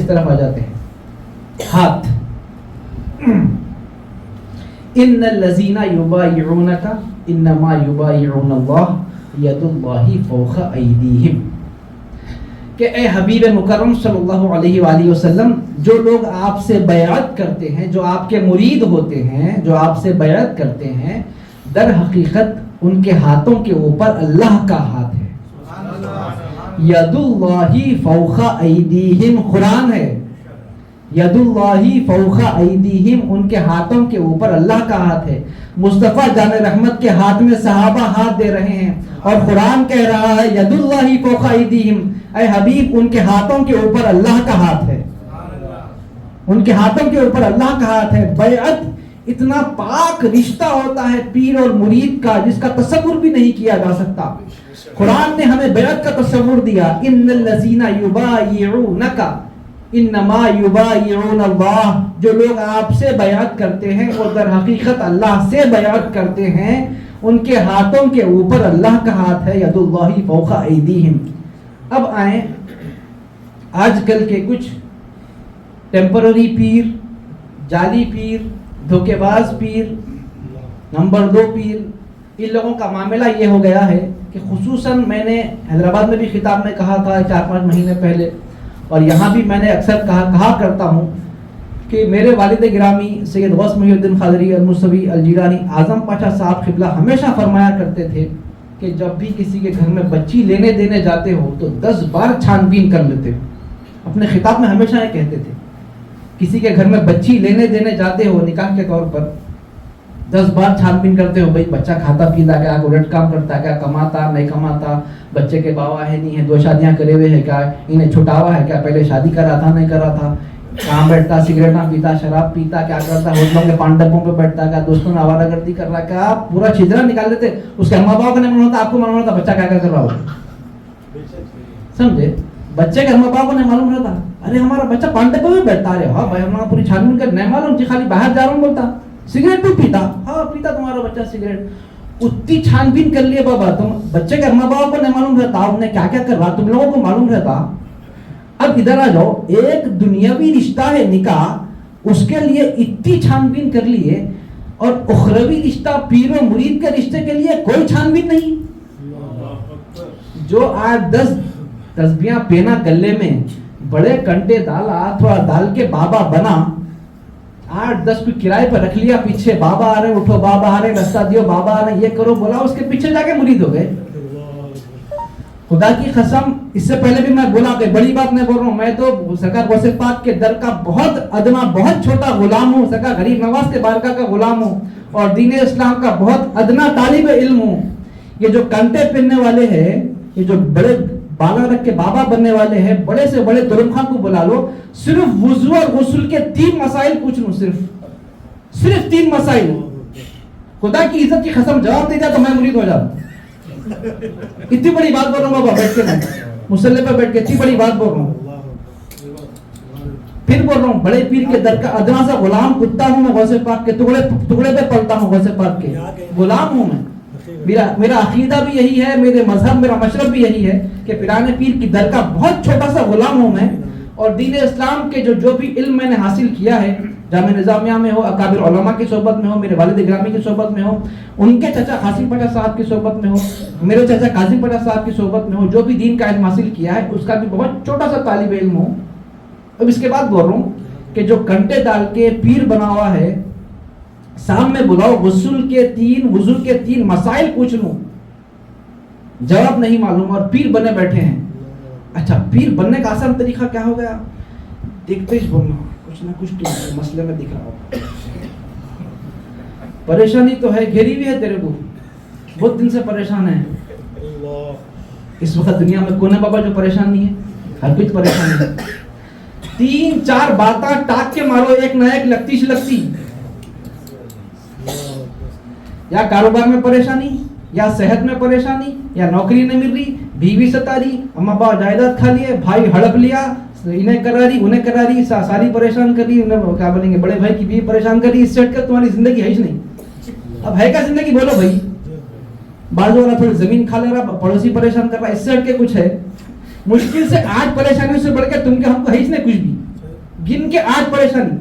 اس طرف آ جاتے ہیں. ہاتھ. ان الذین یبایعونک انما یبایعون اللہ ید اللہ فوق ایدیہم. کہ اے حبیب مکرم صلی اللہ علیہ وآلہ وسلم، جو لوگ آپ سے بیعت کرتے ہیں، جو آپ کے مرید ہوتے ہیں، جو آپ سے بیعت کرتے ہیں، در حقیقت ان کے ہاتھوں کے اوپر اللہ کا ہاتھ ہے. ید اللہ فوق ایدیہم قرآن ہے. ید اللہ فوق ایدیہم، ان کے ہاتھوں کے اوپر اللہ کا ہاتھ ہے. مصطفیٰ جان رحمت کے ہاتھ میں صحابہ ہاتھ دے رہے ہیں اور قرآن کہہ رہا ہے ید اللہ فوق ایدیہم. اے حبیب، ان کے ہاتھوں کے اوپر اللہ کا ہاتھ ہے. ان کے ہاتھوں کے اوپر اللہ کا ہاتھ ہے. بیعت اتنا پاک رشتہ ہوتا ہے پیر اور مرید کا، جس کا تصور بھی نہیں کیا جا سکتا. قرآن نے ہمیں بیعت کا تصور دیا. ان الذین یبایعونک انما یبایعون اللہ. جو لوگ آپ سے بیعت کرتے ہیں وہ در حقیقت اللہ سے بیعت کرتے ہیں. ان کے ہاتھوں کے اوپر اللہ کا ہاتھ ہے. ید اللہ فوق ایدیہم. اب آئیں آج کل کے کچھ ٹیمپرری پیر، جعلی پیر، دھوکے باز پیر، نمبر 2 پیر. ان لوگوں کا معاملہ یہ ہو گیا ہے کہ خصوصاً میں نے حیدرآباد میں بھی خطاب میں کہا تھا 4-5 مہینے پہلے، اور یہاں بھی میں نے اکثر کہا کرتا ہوں کہ میرے والد گرامی سید غوث محی الدین قادری الموسوی الجیلانی اعظم پاشا صاحب قبلہ ہمیشہ فرمایا کرتے تھے کہ جب بھی کسی کے گھر میں بچی لینے دینے جاتے ہو تو 10 بار چھان بین کر لیتے ہو. اپنے خطاب میں ہمیشہ یہ کہتے تھے کسی کے گھر میں بچی لینے دینے جاتے ہو نکاح کے طور پر 10 بار چھان بین کرتے ہو. بھائی بچہ کھاتا پیتا کیا، الٹ کام کرتا کیا، کماتا نہیں کماتا، بچے کے باوا ہے نہیں ہے، 2 شادیاں کرے ہوئے ہے کیا، انہیں چھٹاوا ہے کیا، پہلے شادی کرا تھا نہیں کرا تھا، کہاں بیٹھتا، سگریٹاں پیتا، شراب پیتا، کیا کرتا، ہوٹلوں کے پان ڈبوں پہ بیٹھتا کیا، دوستوں نے آوارہ گردی کر رہا کیا. پورا چھجرا نکال دیتے. اس کے ماں باپ کو نہیں معلوم ہوتا، آپ کو معلوم ہوتا بچہ کیا کر رہا ہو. سمجھے؟ بچے کے ماں باپ کو نہیں معلوم رہتا، ارے ہمارا بچہ پان ڈبے میں بیٹھتا، ارے ہاں بھائی ہمارا پوری چھان بین کر، نہیں معلوم جی خالی باہر جا رہا ہوں بولتا، سگریٹ بھی پیتا، ہاں پیتا تمہارا بچہ سگریٹ. اتنی چھان بین کر لیے بابا، تم بچے کے ماں باپ کو نہیں معلوم رہتا انہیں کیا کیا کر رہا، تم لوگوں کو معلوم رہتا. اب ادھر آ جاؤ، ایک دنیاوی رشتہ ہے نکاح، اس کے لیے اتنی چھان بین کر لیے، اور اخروی رشتہ پیر و مرید کے رشتے کے لیے کوئی چھان بین نہیں. جو 8-10 تسبیحاں پینا گلے میں، بڑے کنٹے ڈالا، تھوڑا ڈال کے بابا بنا، 8-10 کو کرائے پر رکھ لیا، پیچھے بابا آ رہے، اٹھو بابا آ رہے، رستہ دیو بابا آ رہے، یہ کرو بولا، اس کے پیچھے جا کے مرید ہو گئے. خدا کی قسم، اس سے پہلے بھی میں بولا کہ بڑی بات نہیں بول رہا ہوں، میں تو سرکار غوث پاک کے در کا بہت ادنا بہت چھوٹا غلام ہوں، سرکار غریب نواز کے بارگاہ کا غلام ہوں، اور دین اسلام کا بہت ادنا طالب علم ہوں. یہ جو کنٹے پہننے والے ہیں، یہ جو بڑے بالا رکھ کے بابا بننے والے ہیں، بڑے سے بڑے دلم خان کو بلا لو، صرف وضو اور غسل کے 3 مسائل پوچھ لوں، صرف 3 مسائل. خدا کی عزت کی قسم جواب دے جا تو میں مرید ہو جاؤں. اتنی بڑی بات بول رہا ہوں بابا، بیٹھ کے مصلی پہ بیٹھ کے اتنی بڑی بات بول رہا ہوں. پھر بول رہا ہوں، بڑے پیر کے در کا ادنا سا غلام کتا ہوں میں، غوث پاک کے ٹکڑے پہ پلتا ہوں، غوث پاک کے غلام ہوں میں. میرا عقیدہ بھی یہی ہے، میرے مذہب، میرا مشرب بھی یہی ہے کہ پیران پیر کی در کا بہت چھوٹا سا غلام ہوں میں. اور دین اسلام کے جو بھی علم میں نے حاصل کیا ہے، جامعہ نظامیہ میں ہو، اکابر علماء کی صحبت میں ہو، میرے والد گرامی کی صحبت میں ہو، ان کے چچا قاسم پاشا صاحب کی صحبت میں ہو، میرے چچا قاسم پاشا صاحب کی صحبت میں ہو، جو بھی دین کا علم حاصل کیا ہے اس کا بھی بہت چھوٹا سا طالب علم ہوں. اب اس کے بعد بول رہا ہوں کہ جو کنٹے ڈال کے پیر بنا ہوا ہے، سامنے بلاؤ، غسل کے 3 وضو کے 3 مسائل پوچھ لوں، جواب نہیں معلوم، اور پیر بنے بیٹھے ہیں. اچھا، پیر بننے کا آسان طریقہ کیا ہو گیا؟ دیکھتے ہی بولنا، کچھ نہ کچھ مسئلے میں دکھ رہا ہو. پریشانی تو ہے، گھیری ہوئی ہے تیرے کو، بہت دن سے پریشان ہے. اس وقت دنیا میں کون ہے بابا جو پریشان نہیں ہے؟ ہر کوئی پریشان ہے. 3-4 باتیں ٹاک کے مارو، ایک نہ ایک لگتی. یا کاروبار میں پریشانی، یا صحت میں پریشانی، یا نوکری نہیں مل رہی، بیوی ستا رہی، اما باپ جائیداد کھا لیے، بھائی ہڑپ لیا، انہیں کرا رہی انہیں کرا رہی، ساری پریشان کر رہی، انہیں کیا بولیں گے، بڑے بھائی کی بیوی پریشان کر رہی، اس سے ہٹ کر تمہاری زندگی ہے ہی نہیں. اب ہے کیا زندگی بولو بھائی؟ بازو والا تھوڑی زمین کھا لے رہا، پڑوسی پریشان کر رہا، اس سے ہٹ کے کچھ ہے؟ مشکل سے 8 پریشانیوں سے بڑھ کے تم کے ہم کو ہے ہی نہیں کچھ بھی. گن کے 8 پریشانی.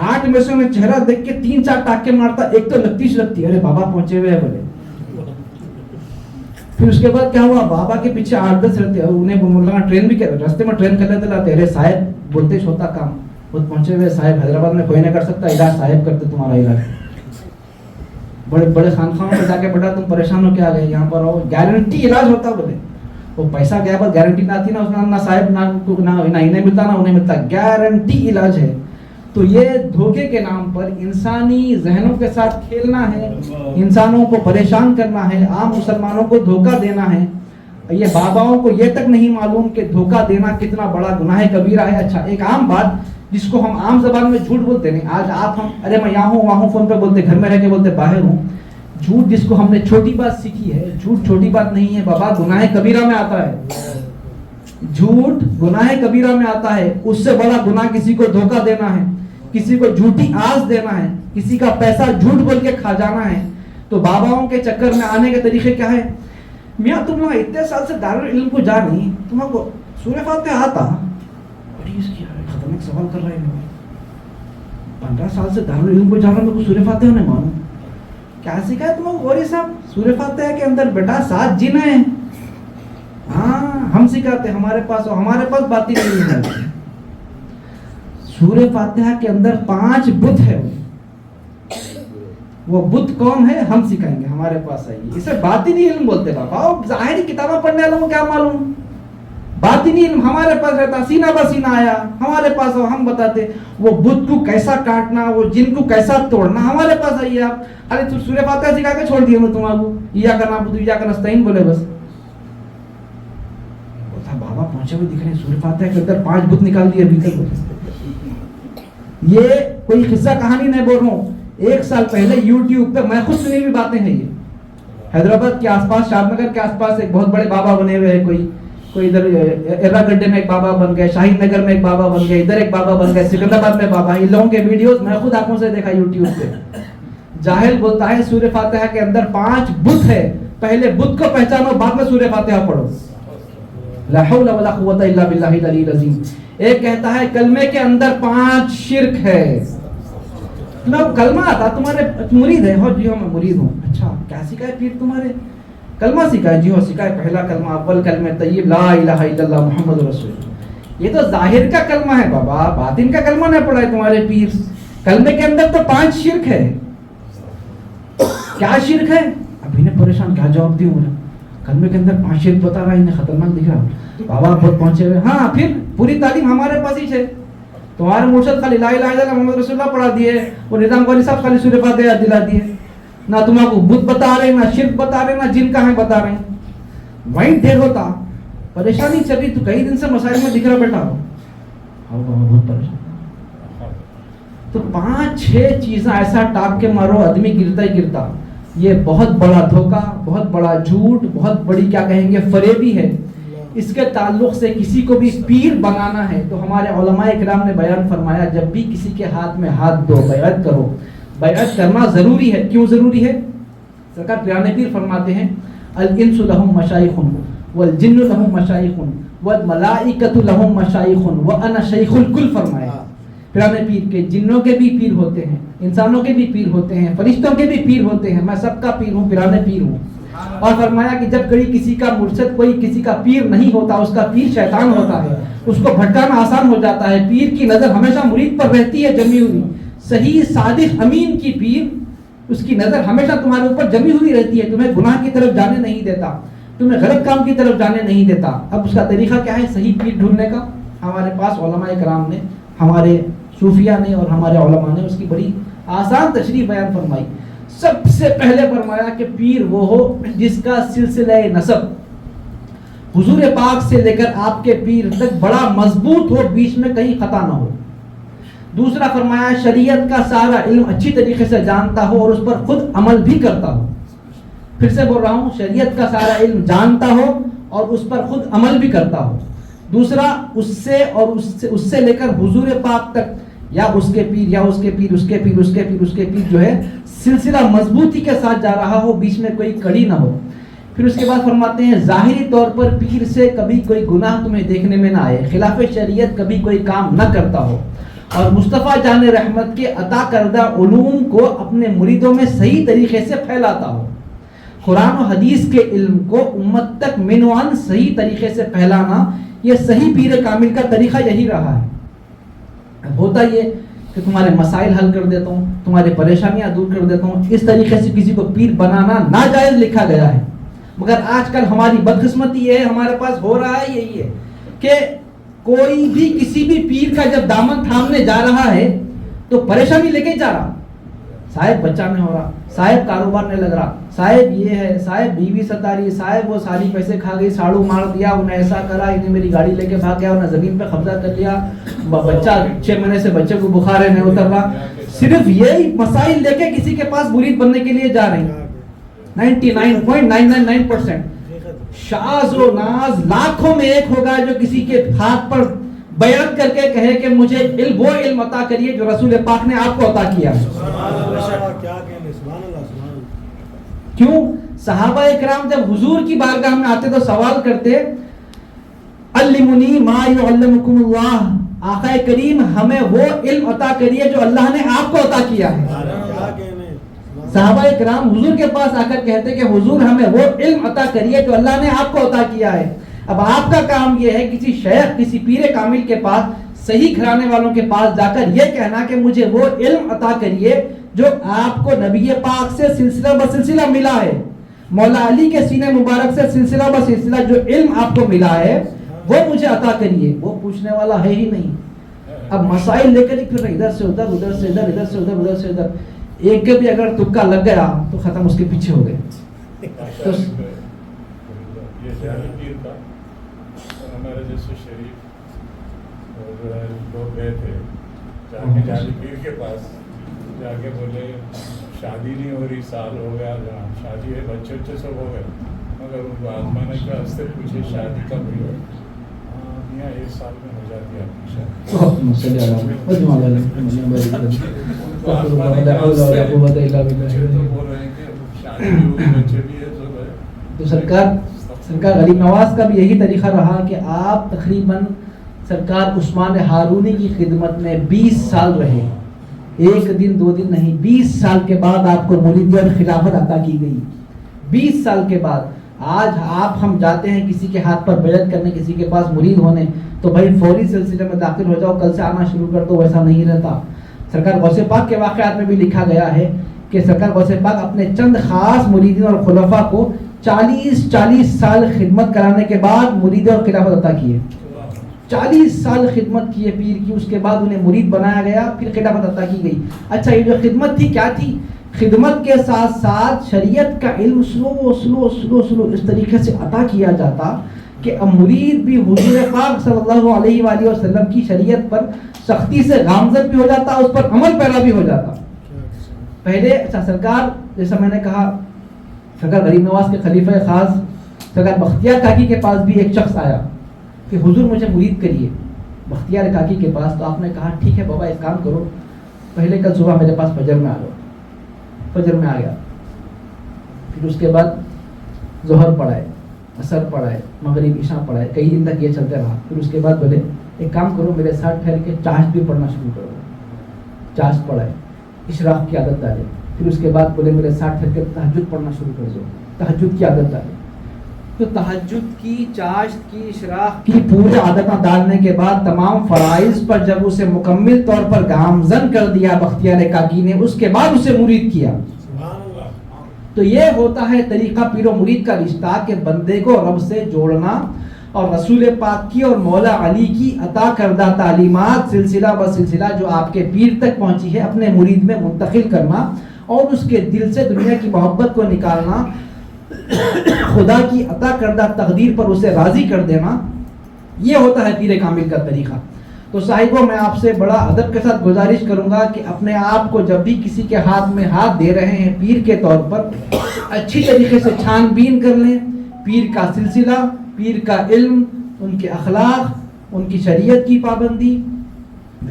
8 میں سے انہیں چہرہ دیکھ کے 3-4 ٹاکے مارتا, ایک تو لگتی, ارے بابا پہنچے ہوئے ہیں بولے. پھر اس کے بعد کیا ہوا, بابا کے پیچھے 8-10 رہتے, انہیں ٹرین بھی راستے میں ٹرین کر لیتے لاتے, ارے صاحب بولتے ہوتا کام بہت پہنچے ہوئے صاحب, حیدرآباد میں کوئی نہ کر سکتا, علاج صاحب کرتے تمہارا علاج. بڑے بڑے خانخواہوں میں جا کے بیٹا تم پریشان ہو کے آ گئے, یہاں پر آؤ, گارنٹی علاج ہوتا بولے. وہ پیسہ گیا پر گارنٹی نہ تھی نا, اس نہ صاحب نہ انہیں ملتا نہ انہیں ملتا, گارنٹی علاج ہے. تو یہ دھوکے کے نام پر انسانی ذہنوں کے ساتھ کھیلنا ہے, انسانوں کو پریشان کرنا ہے, عام مسلمانوں کو دھوکہ دینا ہے. یہ باباؤں کو یہ تک نہیں معلوم کہ دھوکہ دینا کتنا بڑا گناہ کبیرہ ہے. اچھا ایک عام بات جس کو ہم عام زبان میں جھوٹ بولتے ہیں, آج آپ ہم ارے میں یہاں ہوں وہاں ہوں فون پہ بولتے, گھر میں رہ کے بولتے باہر ہوں. جھوٹ جس کو ہم نے چھوٹی بات سیکھی ہے, جھوٹ چھوٹی بات نہیں ہے بابا, گناہ کبیرہ میں آتا ہے. جھوٹ گناہ کبیرہ میں آتا ہے. اس سے بڑا گناہ کسی کو دھوکہ دینا ہے, کسی کو جھوٹی آس دینا ہے, کسی کا پیسہ جھوٹ بول کے کھا جانا ہے. تو باباؤں کے چکر میں آنے کے طریقے کیا ہے, میاں تم لوگ اتنے سال سے دارالعلم کو جا نہیں, تم کو سورہ فاتحہ آتا؟ بڑی اس کی خطرناک سوال کر رہے ہیں. 15 سال سے دارالعلم کو جا رہا ہوں, سورہ فاتحہ نہیں معلوم. کیا سکھایا تم کو غوری صاحب؟ سورہ فاتحہ کے اندر بیٹا 7 جن ہیں. ہاں ہم سکھاتے, ہمارے پاس باتیں نہیں ہے. سورہ فاتحہ کے اندر 5 بت ہے. وہ بت کون ہے ہم سکھائیں گے, ہمارے پاس آئیے. اسے باطنی علم بولتے بابا. ظاہری کتابیں پڑھنے والوں کو کیا معلوم, باطنی علم ہمارے پاس رہتا, سینہ بسینہ آیا ہمارے پاس, ہم بتاتے وہ بت کو کیسا کاٹنا, وہ جن کو کیسا توڑنا, ہمارے پاس آئیے آپ. ارے سورہ فاتحہ سکھا کے چھوڑ دیے میں تم کو, ایاک نعبد و ایاک نستعین بولے بس. بابا پہنچے ہوئے دکھ رہے ہیں, سورہ فاتحہ کے اندر 5 بت نکال دیے ابھی تک. یہ کوئی قصہ کہانی نہیں بول رہا ہوں, 1 سال پہلے یوٹیوب پہ میں خود سنی ہوئی باتیں ہیں. یہ حیدرآباد کے آس پاس, شاد نگر کے آس پاس ایک بہت بڑے بابا بنے ہوئے ہیں. کوئی ادھر ایرا گڈے میں ایک بابا بن گئے, شاہید نگر میں ایک بابا بن گئے, ادھر ایک بابا بن گئے, سکندرآباد میں بابا. ان لوگوں کے ویڈیوز میں خود آنکھوں سے دیکھا یوٹیوب پہ. جاہل بولتا ہے سورہ فاتحہ کے اندر 5 بت ہے, پہلے بت کو پہچانو بعد میں سورہ فاتحہ پڑھو. لا حول ولا قوت الا باللہ العلی العظیم. ایک کہتا ہے کلمے کے اندر 5 شرک ہے. تمہیں کلمہ آتا, تمہارے مرید ہے؟ ہو جی ہو میں مرید ہوں. اچھا کیا سکھائے پیر تمہارے؟ کلمہ سکھائے؟ جی ہو سکھائے. پہلا کلمہ اول کلمہ طیب لا الہ الا اللہ محمد رسول اللہ. یہ تو ظاہر کا کلمہ ہے بابا, باطن کا کلمہ نہیں پڑھا ہے تمہارے پیر. کلمے کے اندر تو 5 شرک ہے. کیا شرک ہے؟ اب انہیں پریشان کیا جواب دوں میں. کلمے کے اندر 5 شرک بتا رہا ہے, انہیں خطرناک دکھ رہا. بابا بہت پہنچے ہوئے. ہاں پھر پوری تعلیم ہمارے پاس ہی ہے. تمہارے مرشد خالی لا الہ الا اللہ محمد رسول اللہ پڑھا دیے, وہ نظام والی صاحب خالی سورہ فاتحہ دلا دیے. نہ تمہیں کو بت بتا رہے, نہ شرک بتا رہے, نہ جن کا ہے بتا رہے. وہیں دیر ہوتا, پریشانی چل رہی. تو کئی دن سے مسائل میں دکھ رہا بیٹا ہو, بہت پریشان. تو 5-6 چیزیں ایسا ٹاپ کے مارو آدمی گرتا ہی گرتا. یہ بہت بڑا دھوکہ, بہت بڑا جھوٹ, بہت بڑی کیا کہیں گے فریبی ہے. اس کے تعلق سے کسی کو بھی پیر بنانا ہے تو ہمارے علماء کرام نے بیان فرمایا جب بھی کسی کے ہاتھ میں ہاتھ دو, بیعت کرو. بیعت کرنا ضروری ہے. کیوں ضروری ہے؟ سرکار پیرانے پیر فرماتے ہیں الانس لهم مشایخ والجن لهم مشایخ والملائکۃ لهم مشایخ وانا شیخ الکل. فرمایا پیرانے پیر کے جنوں کے بھی پیر ہوتے ہیں, انسانوں کے بھی پیر ہوتے ہیں, فرشتوں کے بھی پیر ہوتے ہیں. میں سب کا پیر ہوں, پیرانے پیر ہوں. اور فرمایا کہ جب کوئی کسی کا مرشد, کوئی کسی کا پیر نہیں ہوتا, اس کا پیر شیطان ہوتا ہے, اس کو بھٹکانا آسان ہو جاتا ہے. پیر کی نظر ہمیشہ مرید پر رہتی ہے جمی ہوئی. صحیح صادق امین کی پیر, اس کی نظر ہمیشہ تمہارے اوپر جمی ہوئی رہتی ہے, تمہیں گناہ کی طرف جانے نہیں دیتا, تمہیں غلط کام کی طرف جانے نہیں دیتا. اب اس کا طریقہ کیا ہے صحیح پیر ڈھونڈنے کا؟ ہمارے پاس علماء کرام نے, ہمارے صوفیہ نے اور ہمارے علماء نے اس کی بڑی آسان تشریح بیان فرمائی. سب سے پہلے فرمایا کہ پیر وہ ہو جس کا سلسلہ نسب حضور پاک سے لے کر آپ کے پیر تک بڑا مضبوط ہو, بیچ میں کہیں خطا نہ ہو. دوسرا فرمایا شریعت کا سارا علم اچھی طریقے سے جانتا ہو اور اس پر خود عمل بھی کرتا ہو. پھر سے بول رہا ہوں, شریعت کا سارا علم جانتا ہو اور اس پر خود عمل بھی کرتا ہو. دوسرا اس سے لے کر حضور پاک تک, یا اس کے پیر یا اس کے پیر اس کے پیر اس کے پیر اس کے پیر جو ہے سلسلہ مضبوطی کے ساتھ جا رہا ہو, بیچ میں کوئی کڑی نہ ہو. پھر اس کے بعد فرماتے ہیں ظاہری طور پر پیر سے کبھی کوئی گناہ تمہیں دیکھنے میں نہ آئے, خلاف شریعت کبھی کوئی کام نہ کرتا ہو, اور مصطفیٰ جان رحمت کے عطا کردہ علوم کو اپنے مریدوں میں صحیح طریقے سے پھیلاتا ہو. قرآن و حدیث کے علم کو امت تک من و عن صحیح طریقے سے پھیلانا، یہ صحیح پیر کامل کا طریقہ یہی رہا ہے. اب ہوتا یہ کہ تمہارے مسائل حل کر دیتا ہوں، تمہاری پریشانیاں دور کر دیتا ہوں، اس طریقے سے کسی کو پیر بنانا ناجائز لکھا گیا ہے. مگر آج کل ہماری بدقسمتی یہ ہے، ہمارے پاس ہو رہا ہے یہی ہے کہ کوئی بھی کسی بھی پیر کا جب دامن تھامنے جا رہا ہے تو پریشانی لے کے جا رہا. صاحب بچہ نہیں ہو رہا، صاحب کاروبار نہیں لگ رہا، صاحب یہ ہے، صاحب بیوی ستا رہی، صاحب وہ ساری پیسے کھا گئی، ساڑو مار دیا، انہیں ایسا کرا، انہیں میری گاڑی لے کے بھاگ گیا، انہیں زمین پہ قبضہ کر لیا، بچہ 6 مہینے سے بچے کو بخار ہے نہیں اتر رہا. صرف یہی مسائل لے کے کسی کے پاس مرید بننے کے لیے جا رہے ہیں. 99.999% شاذ و ناز لاکھوں میں ایک ہوگا جو کسی کے ہاتھ پر بیعت کر کے کہے کہ مجھے وہ علم عطا کریے جو رسول پاک نے آپ کو عطا کیا. کیوں؟ صحابہ اکرام جب حضور کی بارگاہ میں آتے تو سوال کرتے، علمنی ما یعلمکم اللہ، آقا کریم ہمیں وہ علم عطا کریے جو اللہ نے آپ کو عطا کیا ہے. صحابہ اکرام حضور کے پاس آ کر کہتے کہ حضور ہمیں وہ علم عطا کریے جو اللہ نے آپ کو عطا کیا ہے. اب آپ کا کام یہ ہے کسی شیخ، کسی پیر کامل کے پاس، صحیح گھرانے والوں کے پاس جا کر یہ کہنا کہ مجھے وہ علم عطا کریے جو آپ کو نبی پاک سے سلسلہ بسلسلہ ملا ہے، مولا علی کے سینے مبارک سے سلسلہ بسلسلہ جو علم آپ کو ملا ہے وہ مجھے عطا کریے. وہ پوچھنے والا ہے ہی نہیں. اب مسائل لے کر ہی پھر ادھر سے ادھر، ادھر سے ادھر، ادھر سے ادھر، ادھر سے ادھر. ایک کے بھی اگر تکا لگ گیا تو ختم، اس کے پیچھے ہو گئے. ہمارے جیسے شریف جو ہے لوگ گئے تھے جا کے جالی پیر کے پاس، جا کے بولے شادی نہیں ہو رہی، سال ہو گیا، جہاں شادی ہے، بچے بچے سب ہو گئے، مگر ان کو آزمانے کے واسطے پوچھے شادی کب ہوئی ہے؟ میاں 1 سال میں ہو جاتی ہے آپ کی شادی. تو بول رہے ہیں کہ شادی بھی ہوئی، بچے بھی ہے، سب ہے. تو سرکار غریب نواز کا بھی یہی طریقہ رہا کہ آپ تقریباً سرکار عثمان ہارونی کی خدمت میں 20 سال رہے. 1 دن 2 دن نہیں، 20 سال کے بعد آپ کو مریدی اور خلافت عطا کی گئی. 20 سال کے بعد. آج ہم جاتے ہیں کسی کے ہاتھ پر بیعت کرنے، کسی کے پاس مرید ہونے، تو بھائی فوری سلسلے میں داخل ہو جاؤ، کل سے آنا شروع کر دو. ویسا نہیں رہتا. سرکار غوث پاک کے واقعات میں بھی لکھا گیا ہے کہ سرکار غوث پاک اپنے چند خاص مریدین اور خلفاء کو 40 سال خدمت کرانے کے بعد مرید اور خلافت عطا کیے. 40 سال خدمت کی ہے پیر کی، اس کے بعد انہیں مرید بنایا گیا، پھر خلافت عطا کی گئی. اچھا، یہ جو خدمت تھی کیا تھی؟ خدمت کے ساتھ ساتھ شریعت کا علم سلو اس طریقے سے عطا کیا جاتا کہ اب مرید بھی حضور پاک صلی اللہ علیہ وآلہ وسلم کی شریعت پر سختی سے گامزن بھی ہو جاتا، اس پر عمل پیرا بھی ہو جاتا. پہلے اچھا سرکار، جیسا میں نے کہا، سرکار غریب نواز کے خلیفہ خاص سرکار بختیار کاکی کے پاس بھی ایک شخص آیا کہ حضور مجھے مرید کریے. بختیار کاکی کے پاس تو آپ نے کہا ٹھیک ہے بابا، ایک کام کرو، پہلے کل صبح میرے پاس فجر میں آ جاؤ. فجر میں آ گیا. پھر اس کے بعد ظہر پڑھائے، عصر پڑھائے، مغرب عشاء پڑھائے، کئی دن تک یہ چلتے رہا. پھر اس کے بعد بولے ایک کام کرو، میرے ساتھ ٹھہر کے چاشت بھی پڑھنا شروع کرو. چاشت پڑھائے، اشراق کی عادت ڈالے. پھر اس کے بعد بولے میرے ساتھ ٹھہر کے تہجد پڑھنا شروع کر دو، تہجد کی عادت ڈالے. تو تہجد کی، چاشت کی، اشراق کی پوری عادتیں ڈالنے کے بعد تمام فرائض پر جب اسے مکمل طور پر گامزن کر دیا بختیار کاکی نے، اس کے بعد اسے مرید کیا. تو یہ ہوتا ہے طریقہ پیر و مرید کا رشتہ کہ بندے کو رب سے جوڑنا اور رسول پاک کی اور مولا علی کی عطا کردہ تعلیمات سلسلہ بسلسلہ جو آپ کے پیر تک پہنچی ہے اپنے مرید میں منتقل کرنا اور اس کے دل سے دنیا کی محبت کو نکالنا، خدا کی عطا کردہ تقدیر پر اسے راضی کر دینا. یہ ہوتا ہے پیر کامل کا طریقہ. تو صاحبوں، میں آپ سے بڑا ادب کے ساتھ گزارش کروں گا کہ اپنے آپ کو جب بھی کسی کے ہاتھ میں ہاتھ دے رہے ہیں پیر کے طور پر، اچھی طریقے سے چھان بین کر لیں. پیر کا سلسلہ، پیر کا علم، ان کے اخلاق، ان کی شریعت کی پابندی.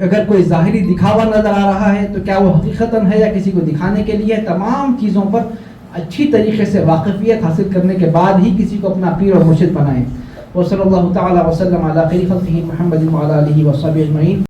اگر کوئی ظاہری دکھاوا نظر آ رہا ہے تو کیا وہ حقیقتاً ہے یا کسی کو دکھانے کے لیے، تمام چیزوں پر اچھی طریقے سے واقفیت حاصل کرنے کے بعد ہی کسی کو اپنا پیر اور مرشد بنائیں. وصلی اللہ تعالی وسلم علی خیر خلقہ محمد وعلی آلہ وصحبہ اجمعین.